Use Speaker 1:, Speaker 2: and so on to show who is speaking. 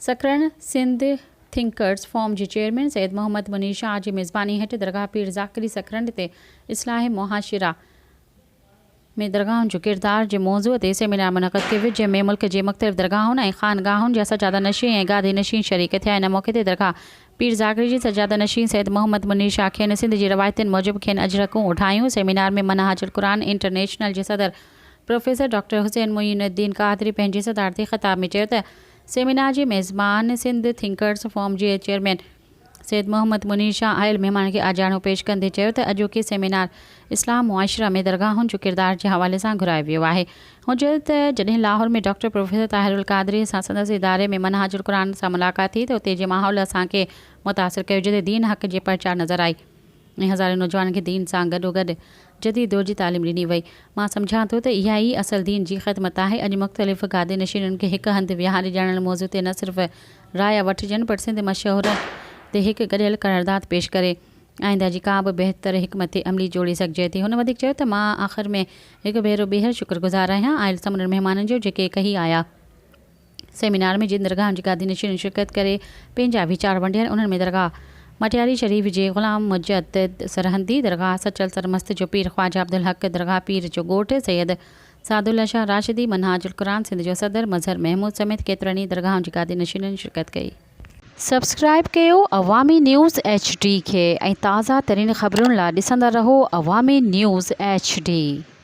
Speaker 1: सकरण Sindh thinkers form के chairman Syed Mohammad Munir Shah की मेज़बानी हेठ दरगाह पीर ज़ाकरी सकरण ते इस्लाह मुहाशिरा में दरगाहुनि जो किरदार जे मौज़ूअ ते सेमिनार मुनक़द कयो वियो, जंहिंमें मुल्क जे मुख़्तलिफ़ दरगाहुनि ऐं ख़ानगाहुनि जा सजादा नशीं ऐं गादे नशीं शरीक थिया। इन मौक़े ते दरगाह पीर ज़ाकरी जी सजादा नशीं सैयद मोहम्मद मुनीर शाह खेनि सिंध जी रवायतुनि मूजिबि खेनि अजरकूं उठायूं। सेमिनार में मनहाजुल क़ुरान इंटरनेशनल जे सदर प्रोफेसर डॉक्टर हुसैन मुईनुद्दीन क़ादरी पंहिंजे सदारती ख़िताब में चयो त सेमिनार जी मेज़बान सिंध थिंकर्स फॉर्म जे चेयरमैन सैयद मोहम्मद मुनीर शाह आयल महिमान खे आजाणो पेश कंदे चयो त अॼोके सेमिनार इस्लाम मुआशिरा में दरगाहुनि जो किरदार जे हवाले सां घुरायो वियो आहे। हुजे त जॾहिं लाहौर में डॉक्टर प्रोफेसर ताहिरुल क़ादरी सां संदसि इदारे में मनहाजुल क़ुरान सां मुलाक़ात थी त उते जे माहौल असांखे मुतासिर कयो, जिते दीन हक़ जे प्रचार नज़र आई ऐं हज़ारे नौजवाननि खे दीन सां गॾोगॾु जदीद दौर जी तालीम ॾिनी वई। मां सम्झां थो त इहा ई असल दीन जी ख़िदमत आहे। अॼु मुख़्तलिफ़ गादे नशीननि खे हिकु हंधि विहारे ॼाणण मौज़ू ते न सिर्फ़ु राय वठिजनि पर सिंध मशहूर ते हिकु गॾियल करारदाद पेश करे आईंदा जी का बि बहितर हिकमत अमली जोड़ी सघिजे थी। हुन वधीक चयो त मां आख़िर में हिकु भेरो ॿीहर शुक्रगुज़ार आहियां आयल समूरनि महिमाननि जो जेके कही आया। सेमिनार में जिन दरगाहुनि जी गादी नशीननि शिरकत करे पंहिंजा वीचार वंडिया उन्हनि में दरगाह मटियारी शरीफ़ जे ग़ुलाम मुजद्दिद सरहंदी, दरगाह सचल सरमस्त जो पीर ख्वाजा अब्दुल हक़, दरगाह पीर जो ॻोठ सैयद सादुल्ला शाह राशिदी, मनहाजुल क़ुरान सिंध जो सदर मज़हर महमूद समेत केतिरनि ई दरगाहुनि जी गादी नशीननि शिरकत कई। सब्सक्राइब कयो अवामी न्यूज़ HD खे ऐं ताज़ा तरीन ख़बरुनि लाइ ॾिसंदा रहो अवामी न्यूज़ HD।